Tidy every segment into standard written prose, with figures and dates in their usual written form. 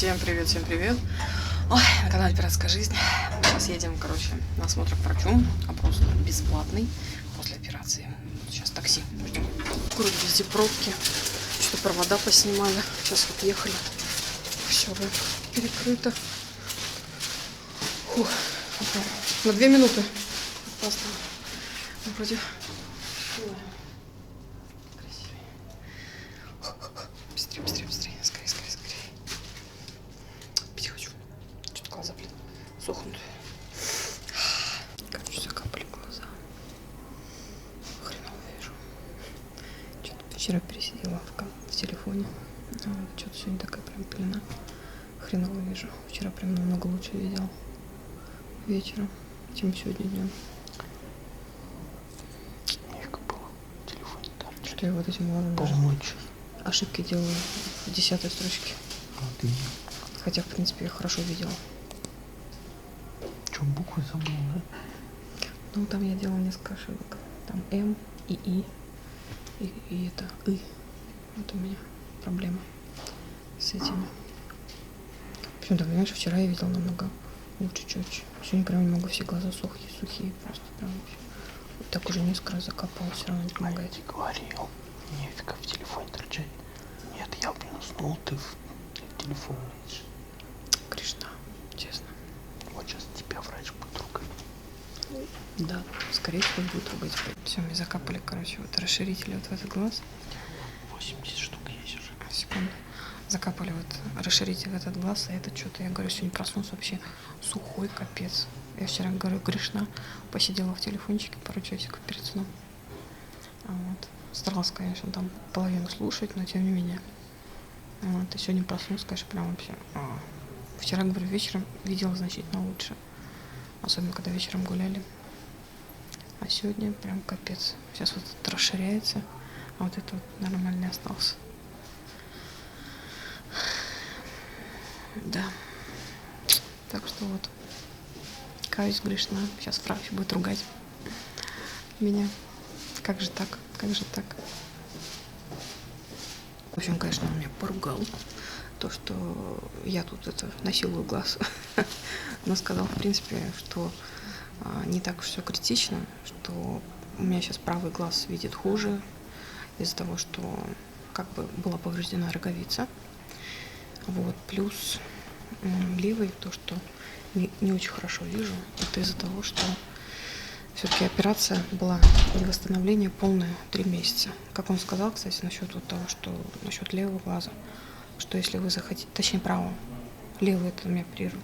Всем привет, всем привет. Ой, на канале Пиратская жизнь. Сейчас едем, на осмотр к врачу. Опрос бесплатный после операции. Сейчас такси ждем. Вроде везде пробки. Что-то провода поснимали. Сейчас вот ехали. Все перекрыто. Фух. На 2 минуты. Опасно. Вроде. Быстрее, быстрее, быстрее. Скорее, скорее, скорее. Пить хочу. Что-то глаза, сохнут. Короче, закапали глаза. Хреново вижу. Что-то вчера пересидела в телефоне. Что-то сегодня такая прям пелена. Хреново вижу. Вчера прям намного лучше видел вечером, чем сегодня днем. Мягко было. Телефон там. Что я вот этим глазом Помочь. Ошибки делаю в 10-й строчке. Хотя, в принципе, я хорошо видела. Что, буквы забыл, да? Ну, там я делала несколько ошибок. Там М и И. И это И. Вот у меня проблема с этими. Почему-то, понимаешь, вчера я видела намного лучше, четче. Сегодня прям не могу, все глаза сухие, просто прям вообще. Вот так уже несколько раз закапала, все равно не помогает. Я говорил, нефига в телефоне торчать. Нет, я, уснул, ты в телефон лезешь. Кришна, честно. Вот сейчас тебя врач будет ругать. Да, скорее всего будет ругать. Все, мне закапали, вот расширители вот в этот глаз. 80 штук есть уже. Секунду. Закапали вот расширитель в этот глаз, а это что-то, я говорю, сегодня проснулся вообще сухой капец. Я вчера, говорю, грешна, посидела в телефончике пару часиков перед сном. Вот. Старалась, конечно, там половину слушать, но тем не менее. Вот. И сегодня проснулся, конечно, прям вообще. Вчера, говорю, вечером видела значительно лучше. Особенно, когда вечером гуляли. А сегодня прям капец. Сейчас вот это расширяется, а вот это вот нормально остался. Да. Так что вот. Каюсь, грешна. Сейчас врач будет ругать меня. Как же так? Как же так? В общем, конечно, он меня поругал. То, что я тут насилую глаз. Но сказал, в принципе, что не так уж все критично, что у меня сейчас правый глаз видит хуже из-за того, что была повреждена роговица. Вот, плюс левый, то, что не очень хорошо вижу, это из-за того, что все-таки операция была для восстановления полная 3 месяца. Как он сказал, кстати, насчет того, что насчет левого глаза, что если вы захотите, точнее правого, левый это у меня прерву,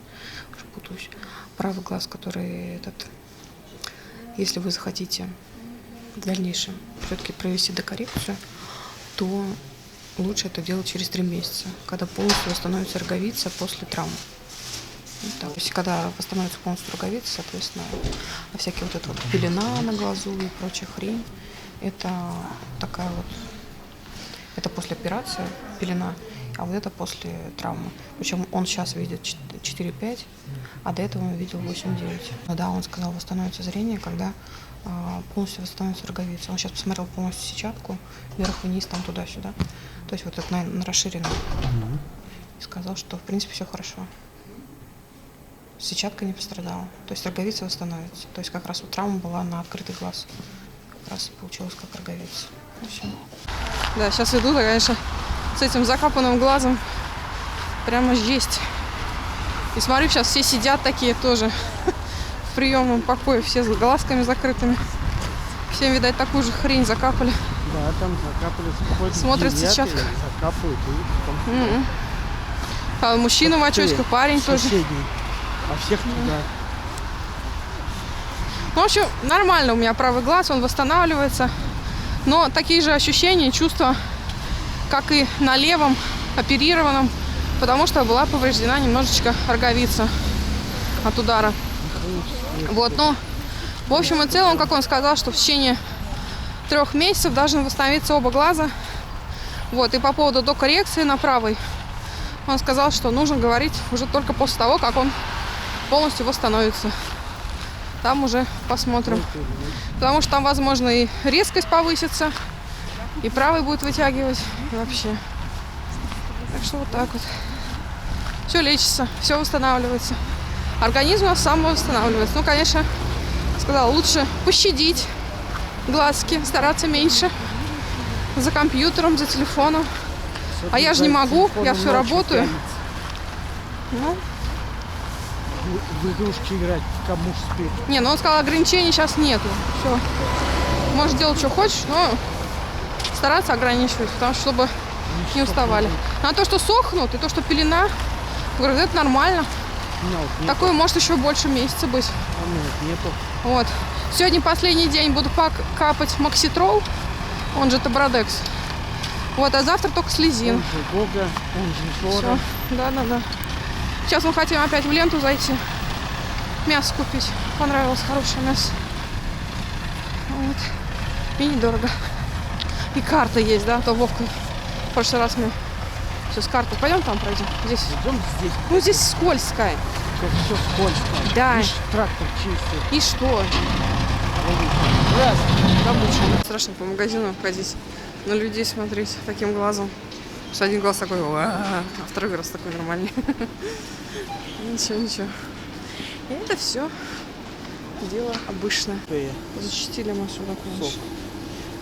уже путаюсь, правый глаз, который если вы захотите в дальнейшем все-таки провести докоррекцию, то лучше это делать через 3 месяца, когда полностью восстановится роговица после травмы. То есть, когда восстановится полностью роговица, соответственно, всякие вот пелена на глазу и прочая хрень, это такая вот, это после операции пелена, а вот это после травмы. Причем он сейчас видит 4-5, а до этого он видел 8-9. Но да, он сказал, восстановится зрение, когда полностью восстановится роговица. Он сейчас посмотрел полностью сетчатку, вверх-вниз, там туда-сюда. То есть вот это на расширенном. И сказал, что в принципе все хорошо. Сетчатка не пострадала. То есть роговица восстановится. То есть как раз вот травма была на открытый глаз. Как раз и получилось как роговица. Да, сейчас иду, конечно, с этим закапанным глазом. Прямо жесть. И смотрю, сейчас все сидят такие тоже в приемном покое, все с глазками закрытыми. Всем, видать, такую же хрень закапали. Да, там закапали. Смотрят сетчатку. Закапывают. А мужчина в очочках, парень тоже. А всех туда. Ну, в общем, нормально у меня правый глаз, он восстанавливается. Но такие же ощущения, чувства, как и на левом оперированном, потому что была повреждена немножечко роговица от удара. Вот, ну, в общем и целом, как он сказал, что в течение 3 месяцев должны восстановиться оба глаза. Вот, и по поводу докоррекции на правый, он сказал, что нужно говорить уже только после того, как он полностью восстановится. Там уже посмотрим. Потому что там, возможно, и резкость повысится, и правый будет вытягивать, и вообще. Так что вот так вот. все лечится, все восстанавливается. Организм у нас самовосстанавливается. Ну, конечно, сказала, лучше пощадить глазки, стараться меньше за компьютером, за телефоном. А я же не могу, я все работаю. Ну, в игрушки играть, кому успеть. не, ну он сказал, ограничений сейчас нету. Все. Можешь делать, что хочешь, но стараться ограничивать, потому что чтобы не уставали. А то, что сохнут, и то, что пелена, говорю, это нормально. Такое может еще больше месяца быть. Нету. Вот. Сегодня последний день буду капать Макситрол, он же Табрадекс. Вот, а завтра только слезин. Он же Гога, он же Жора. Да. Сейчас мы хотим опять в ленту зайти. Мясо купить. Понравилось хорошее мясо. Вот. И недорого. И карта есть, да? То Вовка в прошлый раз мы все с картой. Пойдем там пройдем. Здесь. Идем здесь. Ну здесь скользкая. Все скользко. Да. Видишь, трактор чистый. И что? Раз. Страшно по магазину ходить, на людей смотреть таким глазом. Потому что один глаз такой, а второй глаз такой нормальный. Ничего. И это все дело обычное. Защитили машину.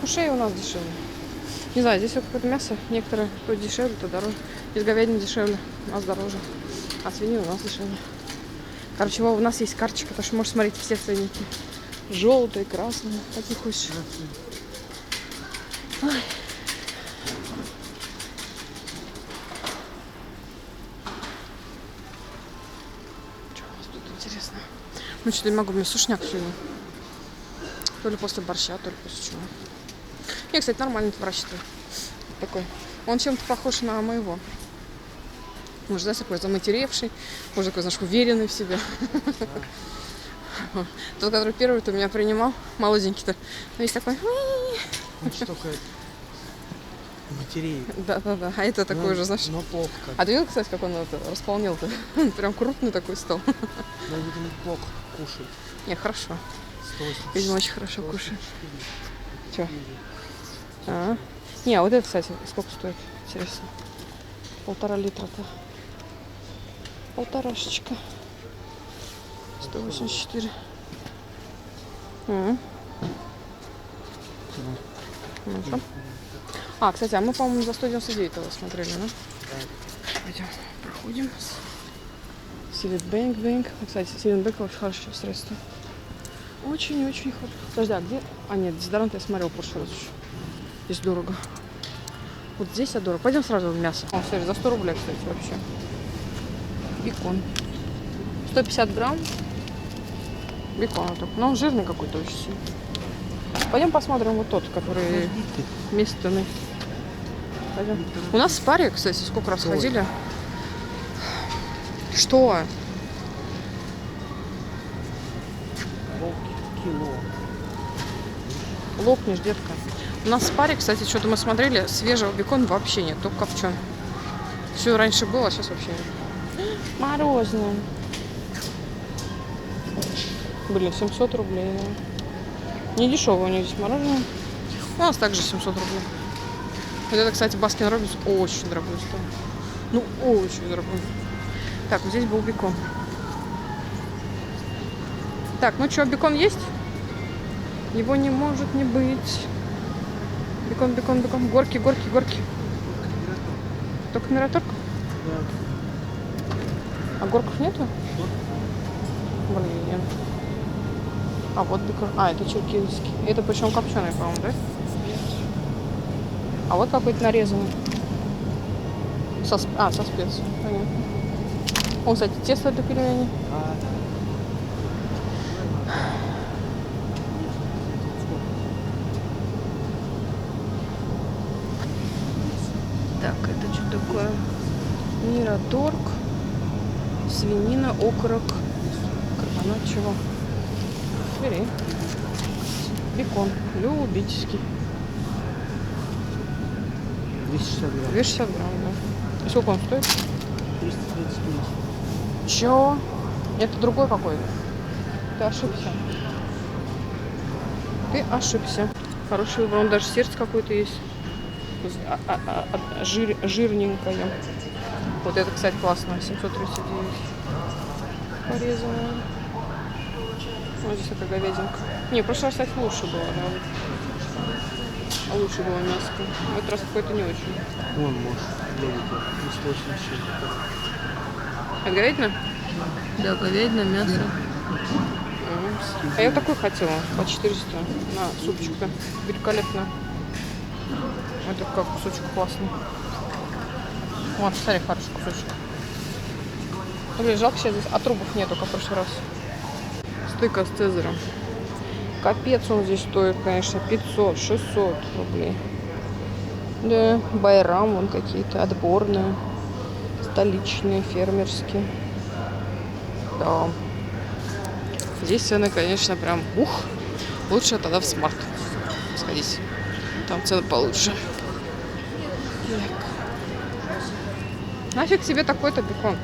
Ну, шея у нас дешевле. Не знаю, здесь какое-то мясо. Некоторые то дешевле, то дороже. Из говядины дешевле, у нас дороже. А свинина у нас дешевле. Короче, у нас есть карточка, потому что можешь смотреть все ценники. Желтые, красные, какие хочешь. Ой. Что у нас тут интересно? Ну, что-то не могу, у меня сушняк сегодня. То ли после борща, то ли после чего. Не, кстати, нормальный врач-то такой. Он чем-то похож на моего. Может, знаешь, такой заматеревший, может, такой, знаешь, уверенный в себе. Тот, который первый, кто меня принимал, молоденький-то, весь такой... Он же только матерей. Да. А это такой же, знаешь... Но плохо. А ты видел, кстати, как он это располнил-то? Прям крупный такой стал. Но, видимо, плохо кушает. Не, хорошо. 180. Видимо, очень хорошо кушает. Че? Не, а вот это, кстати, сколько стоит? Интересно. 1,5 литра-то. Полторашечка. 184. Ну-ка. А, кстати, а мы, по-моему, за 199 его смотрели, да? Пойдем, проходим. Силитбэнк. Кстати, Силитбэнк очень хорошее средство. Очень-очень хорошо. Подожди, а где? А, нет, дезодорант я смотрел в прошлый раз еще. Здесь дорого. Вот здесь я дорого. Пойдем сразу в мясо. О, смотри, за 100 рублей, кстати, вообще. Бекон. 150 грамм. Бекон только. Но он жирный какой-то очень сильный. Пойдем посмотрим вот тот, который местный. Пойдем. У нас в паре, кстати, сколько раз ходили. Что? Кило. Лопнешь, детка. У нас в паре, кстати, что-то мы смотрели, свежего бекона вообще нет, только копченый. Все раньше было, а сейчас вообще нет. Мороженое. Блин, 700 рублей. Да. Не дешевое у них здесь мороженое. У нас также 700 рублей. Вот это, кстати, Баскин Роббинс очень дорогой стоит. Ну, очень дорогой. Так, вот здесь был бекон. Так, ну что, бекон есть? Его не может не быть. Бекон. Горки. Только мираторг? Да. А горков нету? Блин. А вот бекон. А, это черкизский. Это причем копченый, по-моему, да? А вот какой-то нарезанный. Со специей. Понятно. Он, кстати, тесто для пельменей. Так, это что такое? Мираторг, свинина, окорок, карбонат, чего? Бери. Бекон, любительский. 260 грамм. 260 грамм, да. И сколько он стоит? 339. Чё? Это другой какой-то. Ты ошибся. Хороший выбор. Он даже сердце какое-то есть. Жирненькое. Вот это, кстати, классно. 739. Порезанная. Вот здесь такая говядинка. Не, в прошлый раз, кстати, лучше было. Да? Лучше было мясо. В этот раз какое-то не очень. Вон, может, говядина. 386. Это говядина? Да, говядина, мясо. А я такой хотела, по 400 на супчик-то. Великолепно. Это как кусочек классный. Вот, смотри, хороший кусочек. Блин, жалко, сейчас здесь отрубов нету, как в прошлый раз. Стейка с цезарем. Капец он здесь стоит, конечно, 500-600 рублей. Да, байрам вон какие-то, отборные, столичные, фермерские. Да. Здесь цены, конечно, прям ух. Лучше тогда в Смарт сходить. Там цены получше. Так. Нафиг себе такой-то бекон?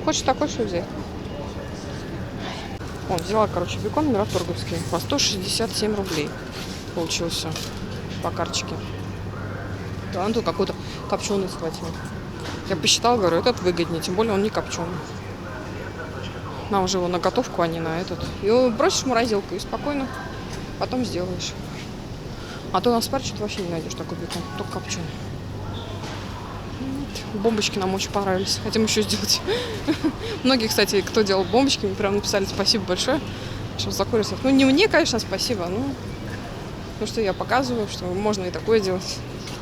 Хочешь такой, что взять? О, взяла, короче, бекон мираторговский по 167 рублей. Получился по карточке. Да, он тут какой-то копченый схватил. Я посчитала, говорю, этот выгоднее, тем более он не копченый. На уже его на готовку, а не на этот. И бросишь в морозилку и спокойно потом сделаешь. А то на спаре что-то вообще не найдешь такой бекон, только копченый. Бомбочки нам очень понравились. Хотим еще сделать. Многие, кстати, кто делал бомбочки, мне прям написали спасибо большое, что за курицев. Ну, не мне, конечно, спасибо, но потому что я показываю, что можно и такое делать.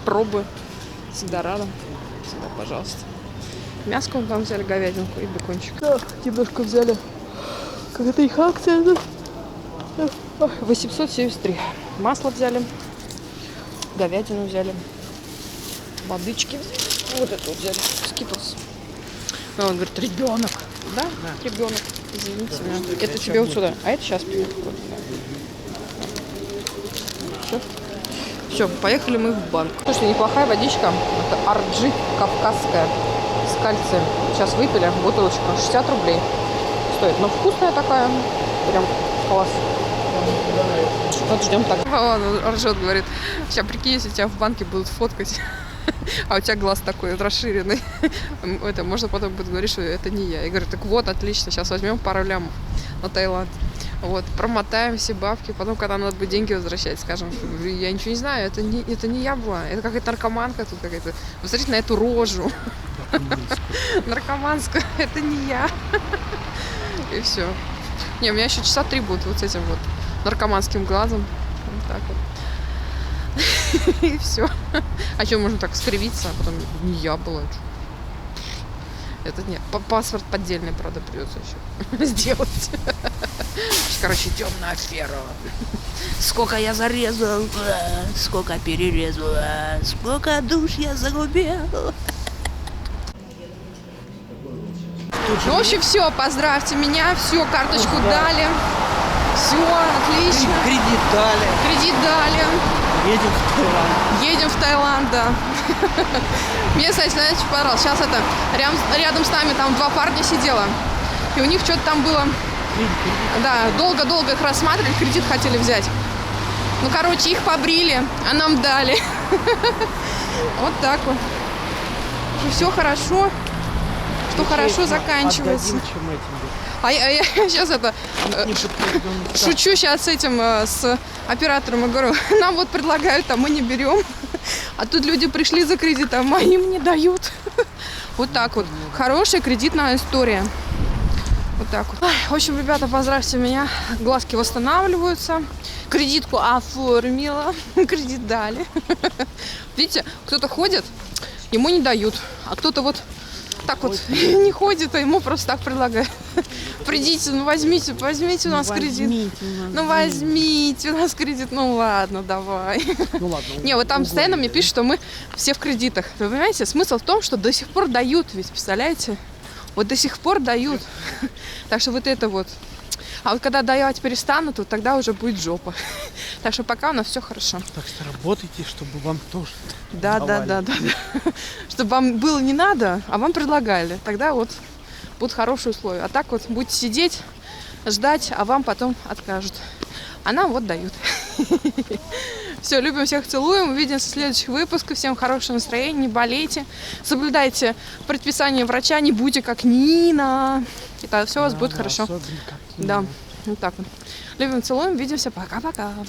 Пробы. Всегда рада. Всегда, пожалуйста. Мяско мы там взяли, говядинку и бекончик. Да, немножко взяли. Какая-то их акция. 873. Масло взяли. Говядину взяли. Водички взяли. Вот это вот взяли. Скитлс. Он говорит, ребенок. Да? Ребенок. Извините меня. Это тебе вот сюда. А это сейчас пью. Все, поехали мы в банк. Слушай, неплохая водичка. Это Арджи кавказская с кальцием. Сейчас выпили. Бутылочка 60 рублей стоит. Но вкусная такая. Прям класс. Вот ждем так. Он ржет, говорит, сейчас прикинь, если тебя в банке будут фоткать, а у тебя глаз такой расширенный. Это можно потом будет говорить, что это не я. Я говорю, так вот, отлично, сейчас возьмем пару лямов на Таиланд. Вот, промотаем все бабки, потом, когда надо будет деньги возвращать, скажем, я ничего не знаю, это не я была, это какая-то наркоманка тут какая-то. Посмотрите на эту рожу. Наркоманская, это не я. И все. Не, у меня еще часа 3 будут вот с этим вот наркоманским глазом. Вот так вот. И все. А что, можно так скривиться, а потом не я была. Это нет. Паспорт поддельный, правда, придется еще сделать. Короче, темная афера. Сколько я зарезал, сколько перерезал, сколько душ я загубил. Ну, в общем, все, поздравьте меня, все, карточку дали. Все, отлично. Кредит дали. Кредит дали. Едем в Таиланд. Едем в Таиланд, да. Мне, кстати, знаете, что понравилось? Сейчас это, рядом с нами там 2 парня сидело. И у них что-то там было... Да, долго-долго их рассматривали, кредит хотели взять. Ну, короче, их побрили, а нам дали. Вот так вот. Все хорошо. Что хорошо заканчивается. А я сейчас это шучу сейчас с этим, с оператором, и говорю, нам вот предлагают, а мы не берем. А тут люди пришли за кредитом, а им не дают. Вот так вот. Хорошая кредитная история. Вот так вот. В общем, ребята, поздравьте меня. Глазки восстанавливаются. Кредитку оформила. Кредит дали. Видите, кто-то ходит, ему не дают. А кто-то вот так вот не ходит, а ему просто так предлагают. Придите, ну возьмите у нас кредит. Ну возьмите у нас кредит. Ну ладно, давай. Ну ладно. Не, вот там постоянно мне пишут, что мы все в кредитах. Вы понимаете, смысл в том, что до сих пор дают, ведь, представляете? Вот до сих пор дают. Так что вот это вот. А вот когда давать перестанут, то тогда уже будет жопа. Так что пока у нас все хорошо. Так что работайте, чтобы вам тоже Да. Чтобы вам было не надо, а вам предлагали. Тогда вот будут хорошие условия. А так вот будете сидеть, ждать, а вам потом откажут. А нам вот дают. Все, любим, всех целуем. Увидимся в следующих выпусках. Всем хорошего настроения, не болейте. Соблюдайте предписание врача, не будьте как Нина. И тогда все у вас будет хорошо. Да, вот так вот. Любим, целуем, увидимся. Пока-пока.